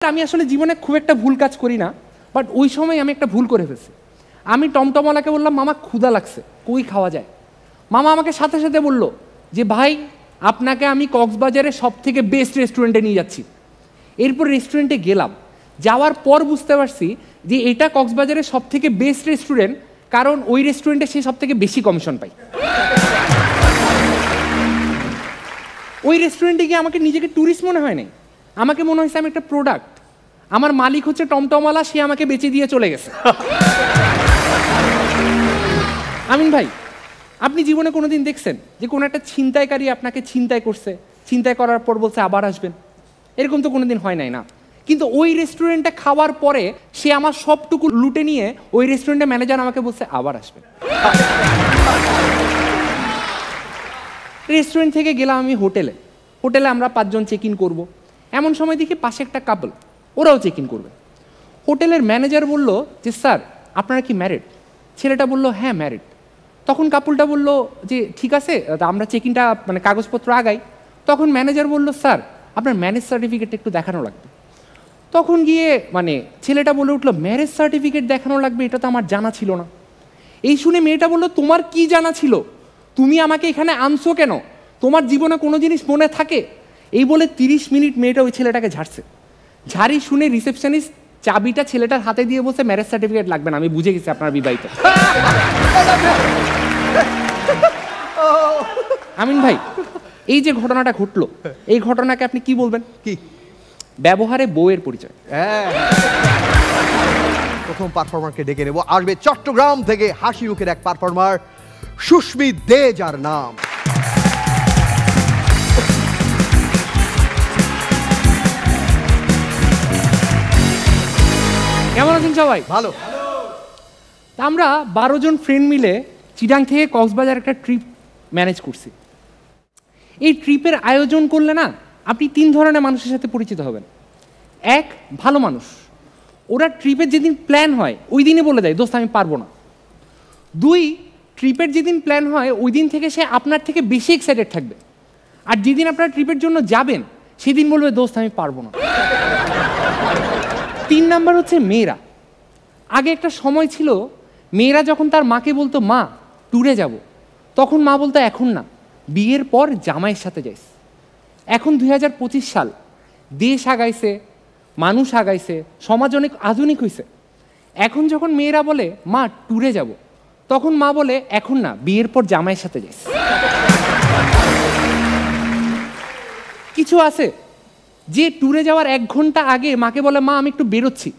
আমি আসলে জীবনে খুব একটা ভুল কাজ করি না, বাট ওই সময় আমি একটা ভুল করে ফেলছি। আমি টমটমওয়ালাকে বললাম, মামা ক্ষুধা লাগছে, কই খাওয়া যায়? মামা আমাকে সাথে সাথে বলল যে ভাই, আপনাকে আমি কক্সবাজারে সব থেকে বেস্ট রেস্টুরেন্টে নিয়ে যাচ্ছি। এরপর রেস্টুরেন্টে গেলাম, যাওয়ার পর বুঝতে পারছি যে এটা কক্সবাজারের সব থেকে বেস্ট রেস্টুরেন্ট, কারণ ওই রেস্টুরেন্টে সে সব থেকে বেশি কমিশন পায়। ওই রেস্টুরেন্টে গিয়ে আমাকে নিজেকে ট্যুরিস্ট মনে হয় নাই, আমাকে মনে হয়েছে আমি একটা প্রোডাক্ট। আমার মালিক হচ্ছে টমটমওয়ালা, সে আমাকে বেচে দিয়ে চলে গেছে। আমিন ভাই, আপনি জীবনে কোনোদিন দেখছেন যে কোনো একটা ছিনতাইকারী আপনাকে ছিনতাই করছে, ছিনতাই করার পর বলছে আবার আসবেন? এরকম তো কোনোদিন হয় নাই না। কিন্তু ওই রেস্টুরেন্টে খাওয়ার পরে সে আমার সবটুকু লুটে নিয়ে ওই রেস্টুরেন্টের ম্যানেজার আমাকে বলছে আবার আসবেন। রেস্টুরেন্ট থেকে গেলাম আমি হোটেলে। হোটেলে আমরা 5 জন চেক ইন করবো। এমন সময় দেখি পাশে একটা কাপল, ওরাও চেক ইন করবে। হোটেলের ম্যানেজার বলল যে স্যার, আপনারা কি ম্যারিড? ছেলেটা বলল হ্যাঁ ম্যারিড। তখন কাপলটা বলল যে ঠিক আছে, আমরা চেক ইনটা কাগজপত্র আগাই। তখন ম্যানেজার বলল স্যার, আপনার ম্যারেজ সার্টিফিকেট একটু দেখানো লাগবে। তখন গিয়ে ছেলেটা বলে উঠলো, ম্যারেজ সার্টিফিকেট দেখানো লাগবে? এটা তো আমার জানা ছিল না। এই শুনে মেয়েটা বলল, তোমার কি জানা ছিল? তুমি আমাকে এখানে আনছো কেন? তোমার জীবনে কোনো জিনিস মনে থাকে? এই বলে 30 মিনিট মেয়েটা ওই ছেলেটাকে ঝাড়ছে। ঝাড়ি শুনে রিসেপশনিস্ট চাবিটা ছেলেটার হাতে দিয়ে বলছে ম্যারেজ সার্টিফিকেট লাগবে না, আমি বুঝে গেছি আপনার বিবাহিত। আমিন ভাই, এই যে ঘটনাটা ঘটলো, এই ঘটনাকে আপনি কি বলবেন? কি ব্যবহারে বউয়ের পরিচয়। প্রথম পারফর্মারকে ডেকে নেব, আসবে চট্টগ্রাম থেকে হাসি মুখের এক পারফর্মার, সুস্মিত দে যার নাম। কেমন আছেন সবাই? ভালো। আমরা 12 জন ফ্রেন্ড মিলে চিটাং থেকে কক্সবাজার একটা ট্রিপ ম্যানেজ করছি। এই ট্রিপের আয়োজন করলে না, আপনি 3 ধরনের মানুষের সাথে পরিচিত হবেন। এক, ভালো মানুষ, ওরা ট্রিপের যেদিন প্ল্যান হয় ওই দিনই বলে দেয় দোস্ত আমি পারবো না। 2, ট্রিপের যেদিন প্ল্যান হয় ওই দিন থেকে সে আপনার থেকে বেশি এক্সাইটেড থাকবে, আর যেদিন আপনারা ট্রিপের জন্য যাবেন সেদিন বলবে দোস্ত আমি পারবো না। 3 নাম্বার হচ্ছে মেয়েরা। আগে একটা সময় ছিল, মেয়েরা যখন তার মাকে বলতো মা ট্যুরে যাব, তখন মা বলতো এখন না, বিয়ের পর জামাইয়ের সাথে যাইস। এখন 2025 সাল, দেশ আগাইছে, মানুষ আগাইছে, সমাজ অনেক আধুনিক হয়েছে। এখন যখন মেয়েরা বলে মা ট্যুরে যাব, তখন মা বলে এখন না, বিয়ের পর জামাইয়ের সাথে যাইস। কিছু আছে যে ট্যুরে যাওয়ার 1 ঘন্টা আগে মাকে বলে মা আমি একটু বেরোচ্ছি,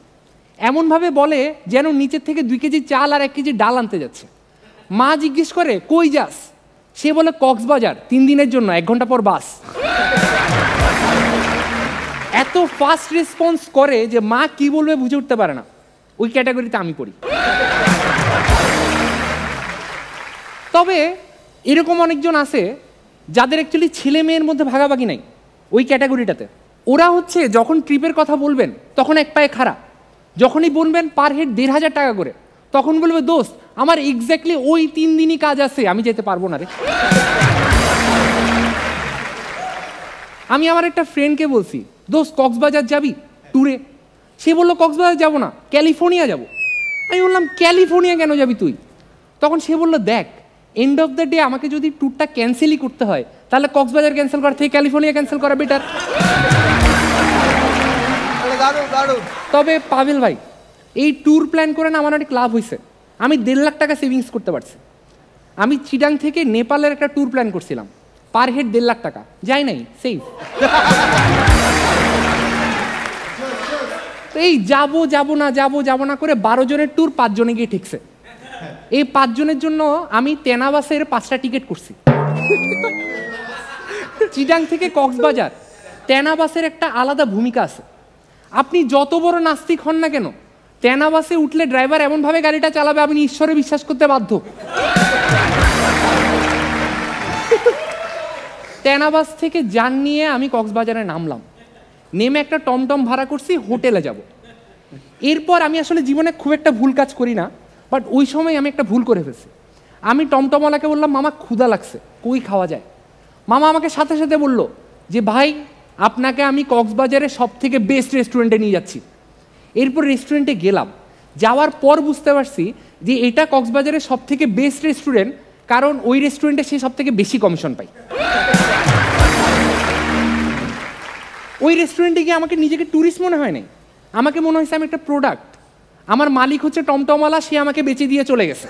এমনভাবে বলে যেন নিচের থেকে 2 কেজি চাল আর 1 কেজি ডাল আনতে যাচ্ছে। মা জিজ্ঞেস করে কই যাস? সে বলে কক্সবাজার, 3 দিনের জন্য, 1 ঘন্টা পর বাস। এত ফাস্ট রেসপন্স করে যে মা কি বলবে বুঝে উঠতে পারে না। ওই ক্যাটাগরিতে আমি পড়ি। তবে এরকম অনেকজন আছে যাদের অ্যাকচুয়ালি ছেলে মেয়ের মধ্যে ভাগাভাগি নাই, ওই ক্যাটাগরিটাতে। ওরা হচ্ছে যখন ট্রিপের কথা বলবেন তখন এক পায়ে খাড়া, যখনই বলবেন পার হেড 1500 টাকা করে, তখন বলবে দোস্ত আমার এক্স্যাক্টলি ওই 3 দিনই কাজ আছে, আমি যেতে পারবো না রে। আমি আমার একটা ফ্রেন্ডকে বলছি দোস্ত কক্সবাজার যাবি ট্যুরে? সে বললো কক্সবাজার যাবো না, ক্যালিফোর্নিয়া যাব। আমি বললাম ক্যালিফোর্নিয়া কেন যাবি তুই? তখন সে বললো দেখ, এন্ড অফ দ্য ডে আমাকে যদি ট্যুরটা ক্যান্সেলই করতে হয়, তাহলে কক্সবাজার ক্যান্সেল করার থেকে ক্যালিফোর্নিয়া ক্যান্সেল করা বেটার। তবে পাভেল ভাই, এই ট্যুর প্ল্যান করে না আমার অনেক লাভ হয়েছে। আমি 1.5 লাখ টাকা সেভিংস করতে পারছি। আমি চিটাং থেকে নেপালের একটা ট্যুর প্ল্যান করছিলাম, পার হেড 1.5 লাখ টাকা, যাই নাই সেভ। এই যাবো না করে 12 জনের ট্যুর 5 জনে গিয়ে ঠেকছে। এই 5 জনের জন্য আমি তেনাবাসের 5টা টিকিট করছি। চিটাং থেকে কক্সবাজার তেনাবাসের একটা আলাদা ভূমিকা আছে। আপনি যত বড় নাস্তিক হন না কেন, তেনাবাসে উঠলে ড্রাইভার এমনভাবে গাড়িটা চালাবে আপনি ঈশ্বরে বিশ্বাস করতে বাধ্য। তেনাবাস থেকে যান নিয়ে আমি কক্সবাজারে নামলাম, নেমে একটা টমটম ভাড়া করছি, হোটেলে যাব। এরপর আমি আসলে জীবনে খুব একটা ভুল কাজ করি না, বাট ওই সময় আমি একটা ভুল করে ফেলছি। আমি টমটমওয়ালাকে বললাম মামা ক্ষুধা লাগছে, কই খাওয়া যায়? মামা আমাকে সাথে সাথে বলল যে ভাই আপনাকে আমি কক্সবাজারের সব থেকে বেস্ট রেস্টুরেন্টে নিয়ে যাচ্ছি। এরপর রেস্টুরেন্টে গেলাম, যাওয়ার পর বুঝতে পারছি যে এটা কক্সবাজারের সব থেকে বেস্ট রেস্টুরেন্ট, কারণ ওই রেস্টুরেন্টে সে সব থেকে বেশি কমিশন পায়। ওই রেস্টুরেন্টে গিয়ে আমাকে নিজেকে ট্যুরিস্ট মনে হয় নাই, আমাকে মনে হয়েছে আমি একটা প্রোডাক্ট। আমার মালিক হচ্ছে টমটমওয়ালা, সে আমাকে বেচে দিয়ে চলে গেছে।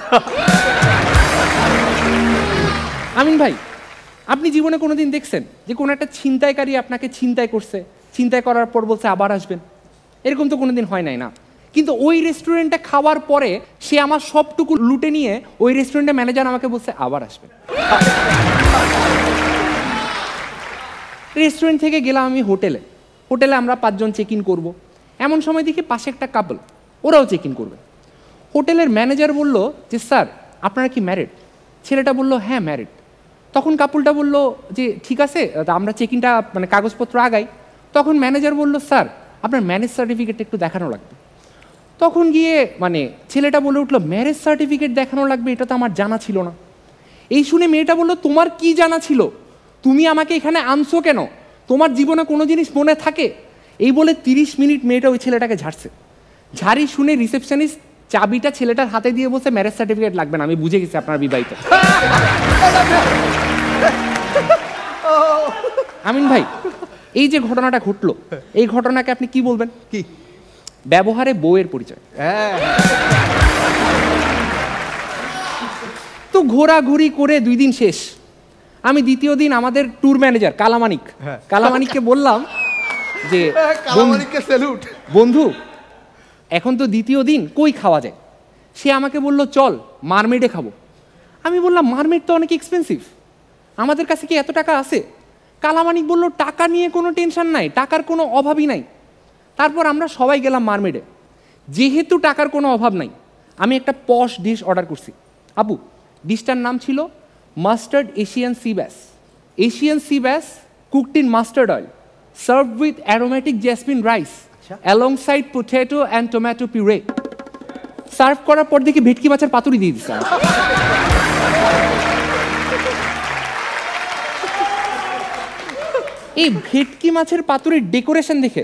আমিন ভাই, আপনি জীবনে কোনোদিন দেখছেন যে কোনো একটা ছিনতাইকারী আপনাকে ছিনতাই করছে, ছিনতাই করার পর বলছে আবার আসবেন? এরকম তো কোনোদিন হয় নাই না। কিন্তু ওই রেস্টুরেন্টে খাওয়ার পরে সে আমার সবটুকু লুটে নিয়ে ওই রেস্টুরেন্টের ম্যানেজার আমাকে বলছে আবার আসবেন। রেস্টুরেন্ট থেকে গেলাম আমি হোটেলে। হোটেলে আমরা 5 জন চেক ইন করবো। এমন সময় দেখি পাশে একটা কাপল, ওরাও চেক ইন করবে। হোটেলের ম্যানেজার বলল যে স্যার আপনারা কি ম্যারিড? ছেলেটা বলল হ্যাঁ ম্যারিড। তখন কাপলটা বলল যে ঠিক আছে, আমরা চেক ইনটা মানে কাগজপত্র আগাই। তখন ম্যানেজার বলল স্যার আপনার ম্যারেজ সার্টিফিকেট একটু দেখানো লাগবে। তখন গিয়ে মানে ছেলেটা বলে উঠলো ম্যারেজ সার্টিফিকেট দেখানো লাগবে, এটা তো আমার জানা ছিল না। এই শুনে মেয়েটা বলল তোমার কি জানা ছিল? তুমি আমাকে এখানে আনছো কেন? তোমার জীবনে কোনো জিনিস মনে থাকে? এই বলে 30 মিনিট মেয়েটা ওই ছেলেটাকে ঝাড়ছে। ঝাড়ি শুনে রিসেপশনিস্ট চাবিটা ছেলেটার হাতে দিয়ে বলছে ম্যারেজ সার্টিফিকেট লাগবে না, আমি বুঝে গেছি আপনারা বিবাহিত। আমিন ভাই, এই যে ঘটনাটা ঘটলো, এই ঘটনাকে আপনি কি বলবেন? কি ব্যবহারে বউয়ের পরিচয়। তো ঘোরাঘুরি করে 2 দিন শেষ। আমি দ্বিতীয় দিন আমাদের ট্যুর ম্যানেজার কালামানিককে বললাম যে বন্ধু এখন তো দ্বিতীয় দিন, কই খাওয়া যায়? সে আমাকে বলল চল মারমেডে খাবো। আমি বললাম মারমেড তো অনেক এক্সপেন্সিভ, আমাদের কাছে কি এত টাকা আছে? কালামানিক বলল টাকা নিয়ে কোনো টেনশন নাই, টাকার কোনো অভাবই নাই। তারপর আমরা সবাই গেলাম মারমেডে। যেহেতু টাকার কোনো অভাব নাই, আমি একটা পশ ডিশ অর্ডার করছি। আপু, ডিশটার নাম ছিল মাস্টার্ড এশিয়ান সি ব্যাস। এশিয়ান সি ব্যাস cooked in mustard oil, served with aromatic jasmine rice alongside potato and tomato purée. Serve করার পর দেখি ভেটকি মাছের পাতুরি দিয়ে দিচ্ছে। এই ভেটকি মাছের পাতুরির ডেকোরেশন দেখে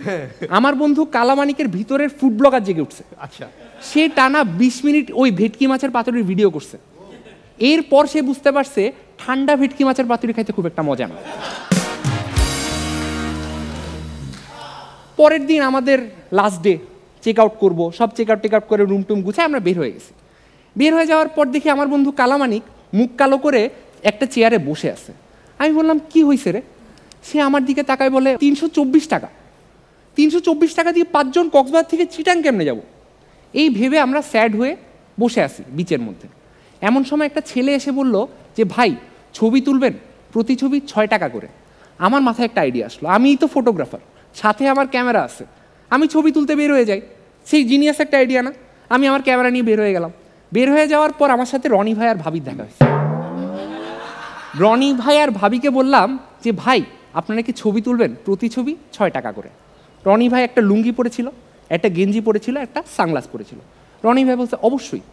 আমার বন্ধু কালামানিকের ভিতরের ফুড ব্লগার জেগে উঠছে। আচ্ছা, সে টানা 20 মিনিট ওই ভেটকি মাছের পাতুরির ভিডিও করছে। এরপর সে বুঝতে পারছে ঠান্ডা ভেটকি মাছের পাতুরি খাইতে খুব একটা মজা না। পরের দিন আমাদের লাস্ট ডে, চেক আউট করবো, সব চেক আউট করে রুম টুম গুছায় আমরা বের হয়ে গেছি। বের হয়ে যাওয়ার পর দেখি আমার বন্ধু কালামানিক মুখ কালো করে একটা চেয়ারে বসে আছে। আমি বললাম কি হয়েছে রে? সে আমার দিকে তাকায় বলে 324 টাকা। 324 টাকা দিয়ে 5 জন কক্সবাজার থেকে চিটাং কেমনে যাব? এই ভেবে আমরা স্যাড হয়ে বসে আছি বিচের মধ্যে। এমন সময় একটা ছেলে এসে বলল যে ভাই ছবি তুলবেন, প্রতি ছবি 6 টাকা করে। আমার মাথায় একটা আইডিয়া আসলো, আমিই তো ফটোগ্রাফার, সাথে আমার ক্যামেরা আছে, আমি ছবি তুলতে বের হয়ে যাই। সেই জিনিয়াস একটা আইডিয়া না? আমি আমার ক্যামেরা নিয়ে বের হয়ে গেলাম। বের হয়ে যাওয়ার পর আমার সাথে রনি ভাই আর ভাবির দেখা হয়েছে। রনি ভাই আর ভাবিকে বললাম যে ভাই আপনারা কি ছবি তুলবেন, প্রতি ছবি 6 টাকা করে। রনি ভাই একটা লুঙ্গি পরেছিল, একটা গেঞ্জি পরেছিল, একটা সানগ্লাস পরেছিল। রনি ভাই বলছে অবশ্যই।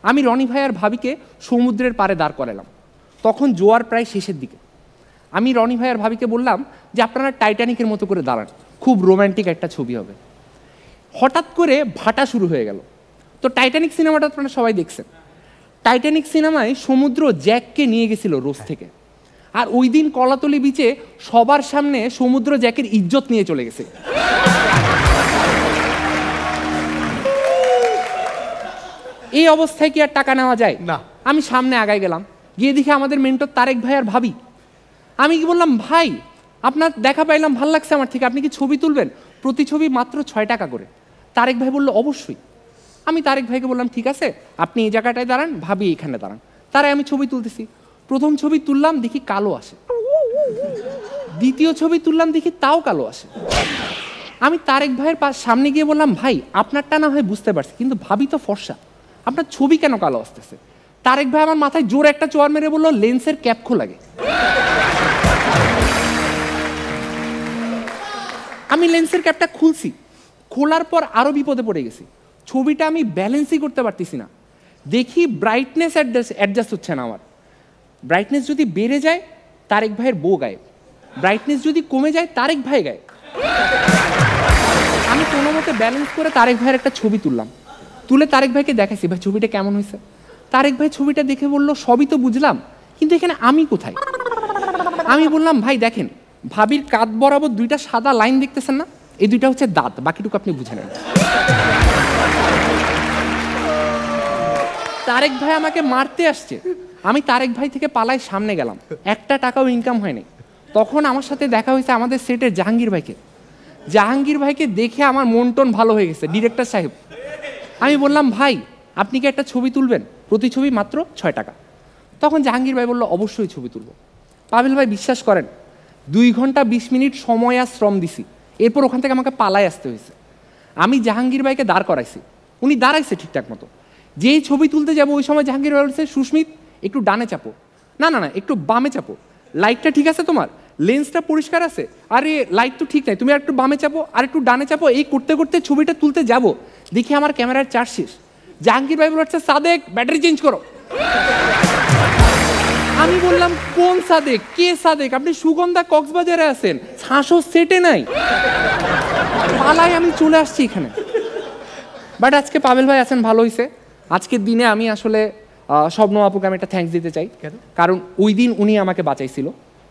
আমি রনি ভাই আর ভাবিকে সমুদ্রের পাড়ে দাঁড় করালাম। তখন জোয়ার প্রায় শেষের দিকে। আমি রনি ভাই আর ভাবিকে বললাম যে আপনারা টাইটানিকের মতো করে দাঁড়ান, খুব রোম্যান্টিক একটা ছবি হবে। হঠাৎ করে ভাটা শুরু হয়ে গেল। তো টাইটানিক সিনেমাটা আপনারা সবাই দেখছেন। টাইটানিক সিনেমায় সমুদ্র জ্যাককে নিয়ে গেছিল রোজ থেকে, আর ওই দিন কলাতলি বিচে সবার সামনে সমুদ্র জ্যাকের ইজ্জত নিয়ে চলে গেছে। এই অবস্থায় কি আর টাকা নেওয়া যায় না? আমি সামনে আগায় গেলাম, গিয়ে দেখি আমাদের মেন্টর তারেক ভাই আর ভাবি। আমি কি বললাম ভাই আপনার দেখা পাইলাম, ভাল লাগছে আমার থেকে, আপনি কি ছবি তুলবেন, প্রতি ছবি মাত্র 6 টাকা করে। তারেক ভাই বললো অবশ্যই। আমি তারেক ভাইকে বললাম ঠিক আছে, আপনি এই জায়গাটায় দাঁড়ান, ভাবি এইখানে দাঁড়ান। তারাই আমি ছবি তুলতেছি। প্রথম ছবি তুললাম, দেখি কালো আসে। দ্বিতীয় ছবি তুললাম, দেখি তাও কালো আসে। আমি তারেক ভাইয়ের সামনে গিয়ে বললাম ভাই আপনারটা না হয় বুঝতে পারছি, কিন্তু ভাবি তো ফর্সা, আপনার ছবি কেন কালো আসতেছে? তারেক ভাই আমার মাথায় জোরে একটা চোয়ার মেরে বললো লেন্সের ক্যাপ খোলাগে। আমি লেন্সের ক্যাপটা খুলছি, খোলার পর আরো বিপদে পড়ে গেছি। ছবিটা আমি ব্যালেন্সই করতে পারতেছি না। দেখি ব্রাইটনেস অ্যাডজাস্ট হচ্ছে না আমার। ব্রাইটনেস যদি বেড়ে যায় তারেক ভাইয়ের বউ গায়েব, ব্রাইটনেস যদি কমে যায় তারেক ভাই গায়ে। আমি কোনো মতে ব্যালেন্স করে তারেক ভাইয়ের একটা ছবি তুললাম, তুলে তারেক ভাইকে দেখাইছি, ভাই ছবিটা কেমন হয়েছে। তারেক ভাই ছবিটা দেখে বললো সবই তো বুঝলাম, কিন্তু এখানে আমি কোথায়? আমি বললাম ভাই দেখেন, ভাবির কাঁধ বরাবর 2টা সাদা লাইন দেখতেছেন না, এই 2টা হচ্ছে দাঁত, বাকিটুকু আপনি বুঝে নেন। তারেক ভাই আমাকে মারতে আসছে, আমি তারেক ভাই থেকে পালায় সামনে গেলাম, 1 টাকাও ইনকাম হয়নি। তখন আমার সাথে দেখা হয়েছে আমাদের সেটের জাহাঙ্গীর ভাইকে। জাহাঙ্গীর ভাইকে দেখে আমার মন টন ভালো হয়ে গেছে, ডিরেক্টর সাহেব। আমি বললাম ভাই আপনি কি একটা ছবি তুলবেন, প্রতি ছবি মাত্র 6 টাকা। তখন জাহাঙ্গীর ভাই বললো অবশ্যই ছবি তুলবো। পাভেল ভাই বিশ্বাস করেন 2 ঘন্টা 20 মিনিট সময় আর শ্রম দিছি, এরপর ওখান থেকে আমাকে পালায় আসতে হয়েছে। আমি জাহাঙ্গীর ভাইকে দাঁড় করাইছি, উনি দাঁড়াইছে ঠিকঠাক মতো। যেই ছবি তুলতে যাবো ওই সময় জাহাঙ্গীর ভাই বলছে সুস্মিত একটু ডানে চাপো, না না না একটু বামে চাপো, লাইটটা ঠিক আছে তোমার, লেন্সটা পরিষ্কার আছে, আরে লাইট তো ঠিক নাই, তুমি আর একটু বামে চাপো আর একটু ডানে চাপো। এই করতে করতে ছবিটা তুলতে যাব, দেখি আমার ক্যামেরার চার্জ শেষ। জাহাঙ্গীর ভাই বলছে সাদেক ব্যাটারি চেঞ্জ করো। আমি বললাম কোন সাদেক, কে সাদেক? আপনি সুগন্ধা কক্সবাজারে আছেন, হাঁসও সেটে নাই। পালাই আমি চলে আসছি এখানে। বাট আজকে পাভেল ভাই আছেন, ভালো হয়েছে। আজকের দিনে আমি আসলে শবনম আপুকে আমি একটা থ্যাঙ্কস দিতে চাই, কারণ ওই দিন উনি আমাকে বাঁচাইছিল।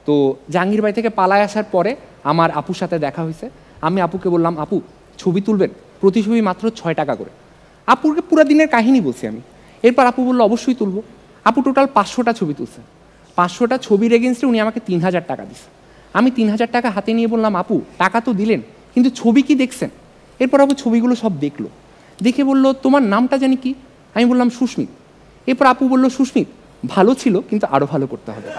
তো জাহাঙ্গীর ভাই থেকে পালায় আসার পরে আমার আপুর সাথে দেখা হয়েছে। আমি আপুকে বললাম আপু ছবি তুলবেন, প্রতি ছবি মাত্র 6 টাকা করে। আপুকে পুরো দিনের কাহিনী বলছি আমি। এরপর আপু বললো অবশ্যই তুলবো। আপু টোটাল 500টা ছবি তুলছে। 500টা ছবির এগেনস্টে উনি আমাকে 3000 টাকা দিচ্ছে। আমি 3000 টাকা হাতে নিয়ে বললাম আপু টাকা তো দিলেন, কিন্তু ছবি কি দেখছেন? এরপর আপু ছবিগুলো সব দেখলো, দেখে বললো তোমার নামটা জানি কি? আমি বললাম সুস্মিত। এরপর আপু বললো সুস্মিত ভালো ছিল, কিন্তু আরো ভালো করতে হবে।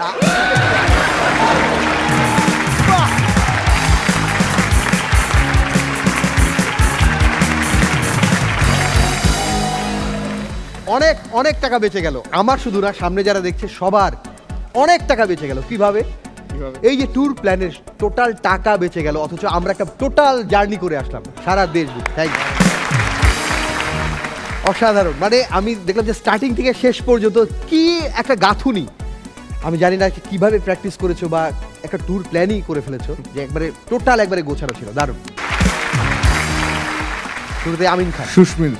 অনেক অনেক টাকা বেঁচে গেল, আমার শুধু না, সামনে যারা দেখছে সবার অনেক টাকা বেঁচে গেল। কিভাবে? এই যে ট্যুর প্ল্যানের টোটাল টাকা বেঁচে গেল, অথচ আমরা একটা টোটাল জার্নি করে আসলাম সারা দেশ। থ্যাংক ইউ, অসাধারণ। মানে আমি দেখলাম যে স্টার্টিং থেকে শেষ পর্যন্ত কি একটা গাঁথুনি। আমি জানি না কিভাবে প্র্যাকটিস করেছো বা একটা ট্যুর প্ল্যানই করে ফেলেছো যে একবারে টোটাল একবারে গোছানো ছিল। দারুণ। শুরুতে আমিন খান। সুস্মিত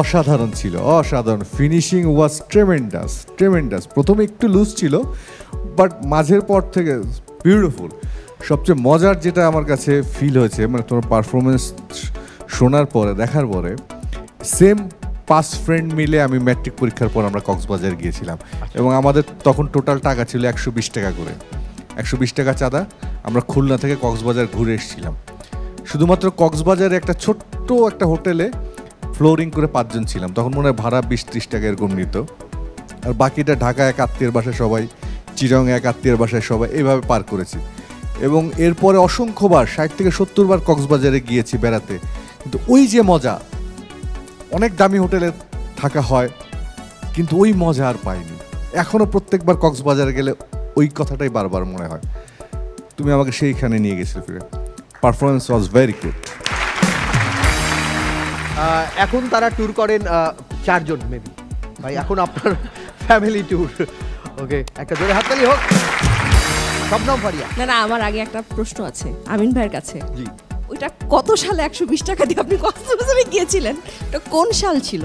অসাধারণ ছিল, অসাধারণ। ফিনিশিং ওয়াজ ট্রেমেন্ডাস, ট্রেমেন্ডাস। প্রথমে একটু লুজ ছিল, বাট মাঝের পর থেকে বিউটিফুল। সবচেয়ে মজার যেটা আমার কাছে ফিল হয়েছে, মানে তোমার পারফরমেন্স শোনার পরে, দেখার পরে, সেম 5 ফ্রেন্ড মিলে আমি ম্যাট্রিক পরীক্ষার পর আমরা কক্সবাজার গিয়েছিলাম, এবং আমাদের তখন টোটাল টাকা ছিল 120 টাকা করে। 120 টাকা চাঁদা। আমরা খুলনা থেকে কক্সবাজার ঘুরে এসেছিলাম। শুধুমাত্র কক্সবাজারে একটা ছোট্ট একটা হোটেলে ফ্লোরিং করে 5 জন ছিলাম। তখন মনে হয় ভাড়া 20-30 টাকা এরকম নিত। আর বাকিটা ঢাকা এক আত্মীয়ের বাসায় সবাই, চিরং এক আত্মীয়ের বাসায় সবাই, এইভাবে পার করেছি। এবং এরপরে অসংখ্যবার 60 থেকে 70 বার কক্সবাজারে গিয়েছি বেড়াতে। কিন্তু ওই যে মজা, অনেক দামি হোটেলে থাকা হয়, কিন্তু ওই মজা আর পাইনি। এখনও প্রত্যেকবার কক্সবাজারে গেলে ওই কথাটাই বারবার মনে হয়। তুমি আমাকে সেইখানে নিয়ে গেছিলে ফিরে। Performance was very good. এখন তারা ট্যুর করেন 4 জন মেবি। ভাই এখন আপনার ফ্যামিলি ট্যুর। ওকে, একটা জোরে হাততালি হোক। শবনম ফারিয়া। না না, আমার আগে একটা প্রশ্ন আছে আমিন ভাইয়ের কাছে। জি। ওইটা কত সালে 120 টাকা দিয়ে আপনি কক্সবাজারে গিয়েছিলেন? এটা কোন সাল ছিল?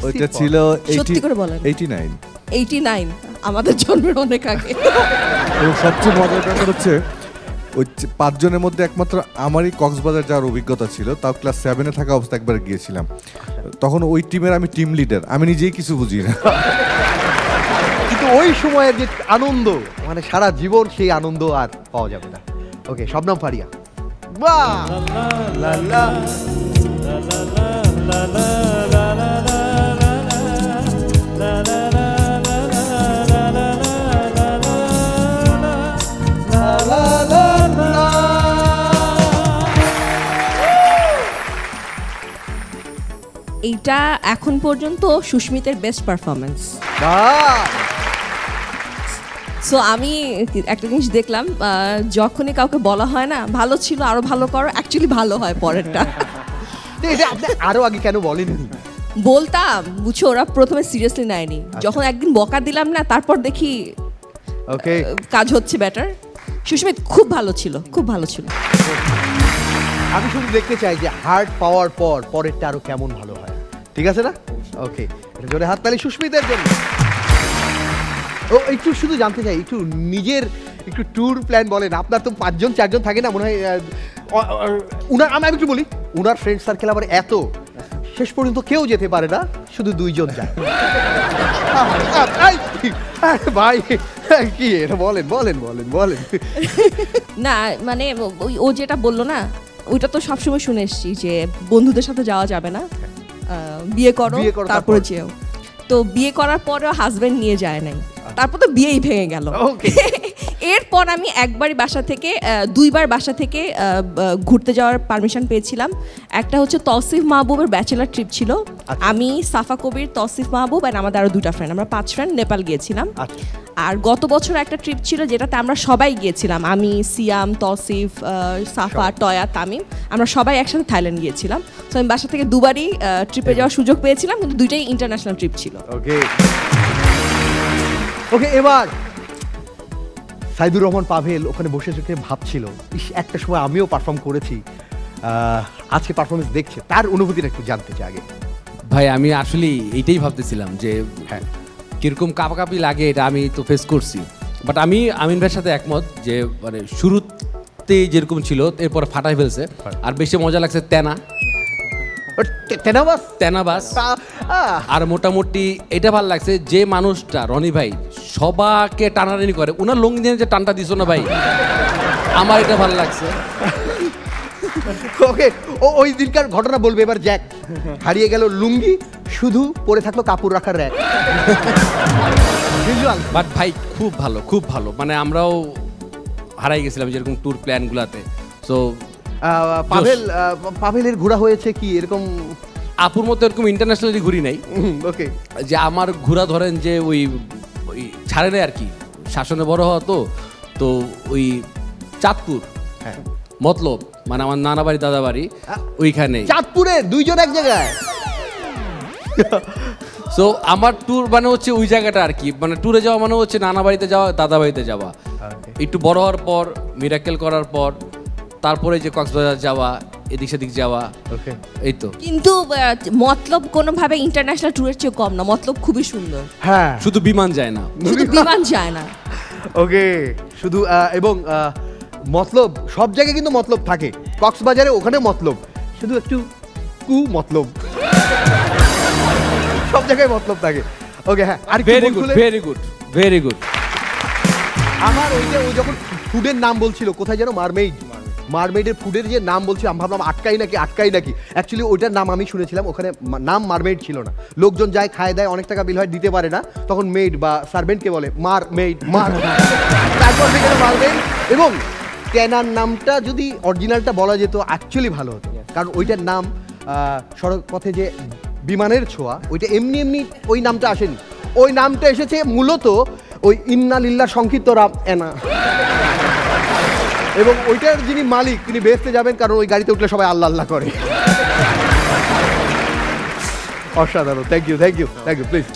ওইটা ছিল সত্যি করে বলেন। 89। 89, আমাদের জন্মের অনেক আগে। এবং সবচেয়ে মজার ব্যাপার হচ্ছে ওই 5 জনের মধ্যে একমাত্র আমারই কক্সবাজার যাওয়ার অভিজ্ঞতা ছিল, তাও ক্লাস 7-এ থাকা অবস্থা একবার গিয়েছিলাম। তখন ওই টিমের আমি টিম লিডার, আমি নিজেই কিছু বুঝি না। কিন্তু ওই সময়ের যে আনন্দ, মানে সারা জীবন সেই আনন্দ আর পাওয়া যাবে না। ওকে, শবনম ফারিয়া। বাহ! এইটা এখন পর্যন্ত সুস্মিতের বেস্ট পারফরমেন্স। সো আমি একটা জিনিস দেখলাম, যখনই কাউকে বলা হয় না ভালো ছিল আরো ভালো করো, অ্যাকচুয়ালি ভালো হয় পরেরটা। এটা আপনি আরো আগে কেন বলেননি? বলতাম, বুঝছো, ওরা প্রথমে সিরিয়াসলি নেয়নি। যখন একদিন বকা দিলাম না, তারপর দেখি ওকে কাজ হচ্ছে বেটার। সুস্মিত খুব ভালো ছিল, খুব ভালো ছিল। আমি শুধু দেখতে চাই যে হার্ট পাওয়ার পর পরেরটা আরো কেমন ভালো হয়, ঠিক আছে না? ওকে, এটা জোরে হাততালি সুস্মিতের জন্য। ও একটু শুধু জানতে চাই, একটু নিজের একটু ট্যুর প্ল্যান বলেন। আপনার তো 5জন 4জন থাকে না মনে হয়, উনার আমি একটু বলি, উনার ফ্রেন্ড সার্কেল আবার এত, শেষ পর্যন্ত কেউ যেতে পারে না, শুধু 2 জন যায়। ভাই কি এটা বলেন বলেন বলেন বলেন। না মানে ও যেটা বললো না, ওইটা তো সবসময় শুনে এসছি যে বন্ধুদের সাথে যাওয়া যাবে না, বিয়ে করো তারপরে যেও। তো বিয়ে করার পরেও হাজবেন্ড নিয়ে যায় নাই, তারপর তো বিয়েই ভেঙে গেল। এরপর আমি একবারই বাসা থেকে 2বার বাসা থেকে ঘুরতে যাওয়ার পারমিশন পেয়েছিলাম। একটা হচ্ছে তৌসিফ মাহবুবের ব্যাচেলার ট্রিপ ছিল, আমি সাফা কবির, তৌসিফ মাহবুব আর আমাদের আরো 2টা ফ্রেন্ড, আমরা 5 ফ্রেন্ড নেপাল গিয়েছিলাম। আর গত বছর একটা ট্রিপ ছিল যেটাতে আমরা সবাই গিয়েছিলাম, আমি, সিয়াম, তৌসিফ, সাফা, টয়া, তামিম, আমরা সবাই একসাথে থাইল্যান্ড গিয়েছিলাম। তো আমি বাসা থেকে 2বারই ট্রিপে যাওয়ার সুযোগ পেয়েছিলাম, কিন্তু 2টাই ইন্টারন্যাশনাল ট্রিপ ছিল। ওকে ওকে, এবার সাইদুর রহমান পাভেল ওখানে বসে বসে ভাবছিল, ইস একটা সময় আমিও পারফর্ম করেছি, আজকে পারফরমেন্স দেখছে, তার অনুভূতিটা একটু জানতে চাই আগে। ভাই আমি আসলে এইটাই ভাবতেছিলাম যে হ্যাঁ কিরকম কাঁপাকাঁপি লাগে, এটা আমি তো ফেস করছি। বাট আমি আমিন ভাইয়ের সাথে একমত যে মানে শুরুতে যেরকম ছিল এরপর ফাটাই ফেলছে। আর বেশি মজা লাগছে তেনাবাস। আর মোটামুটি এটা ভালো লাগছে যে মানুষটা রনি ভাই সবাকে টানাটানি করে, ওনার লুঙ্গি দিয়ে যে টানটা দিছো না ভাই, আমার এটা ভালো লাগছে। ওকে, ওই দিনকার ঘটনা বলবে এবার। জ্যাক হারিয়ে গেল লুঙ্গি, শুধু পরে থাকলো কাপড় রাখার র‍্যাক। বাট ভাই খুব ভালো, খুব ভালো, মানে আমরাও হারাই গেছিলাম যেরকম ট্যুর প্ল্যানগুলোতে। সো পাভেলের ঘোরা হয়েছে কি এরকম? আপুর মতো এরকম ইন্টারন্যাশনালি ঘুরি নাই। ওকে, যে আমার ঘোরা ধরেন যে ওই ছাড়ে নেই আর কি, শাসনে বড় হওয়া তো ওই চাঁদপুর, হ্যাঁ মতলব মানে আমার নানা বাড়ি দাদা বাড়ি ওইখানে, চাঁদপুরে 2 জন এক জায়গায়। সো আমার ট্যুর মানে হচ্ছে ওই জায়গাটা আর কি, মানে ট্যুরে যাওয়া মানে হচ্ছে নানা বাড়িতে যাওয়া, দাদা বাড়িতে যাওয়া, একটু বড় হওয়ার পর মিরাকেল করার পর তারপরে যে কক্সবাজার যাওয়া, এদিক সেদিক যাওয়া। ওকে, এই তো। কিন্তু মতলব কোনোভাবে ইন্টারন্যাশনাল ট্যুরের চেয়ে কম না, মতলব খুবই সুন্দর। হ্যাঁ, শুধু বিমান যায় না, শুধু বিমান যায় না। ওকে, শুধু এবং মতলব সব জায়গায় কিন্তু মতলব থাকে, কক্সবাজারে ওখানে মতলব, শুধু একটু মতলব, সব জায়গায় মতলব থাকে। ওকে, হ্যাঁ, are very good very good very good. আমার ওই যখন ফুডের নাম বলছিল, কোথায় যেন মারমেইডের ফুডের যে নাম বলছিল, আমি ভাবলাম আটকাই নাকি। অ্যাকচুয়ালি ওইটার নাম আমি শুনেছিলাম, ওখানে নাম মারমেইড ছিল না। লোকজন যায়, খায়, দেয়, অনেক টাকা বিল হয়, দিতে পারে না, তখন মেইড বা সার্ভেন্টকে বলে মারমেইড, তারপর থেকে মারমেইড। এবং ক্যানার নামটা যদি অরিজিনালটা বলা যেত অ্যাকচুয়ালি ভালো হতো, কারণ ওইটার নাম সড়ক পথে যে বিমানের ছোঁয়া, ওইটা এমনি ওই নামটা আসেনি, ওই নামটা এসেছে মূলত ওই ইন্না লিল্লাহ সংক্ষিপ্ত রাম এনা। এবং ওইটার যিনি মালিক তিনি বেহেশতে যাবেন, কারণ ওই গাড়িতে উঠলে সবাই আল্লাহ আল্লাহ করে। অসাধারণ, থ্যাংক ইউ প্লিজ।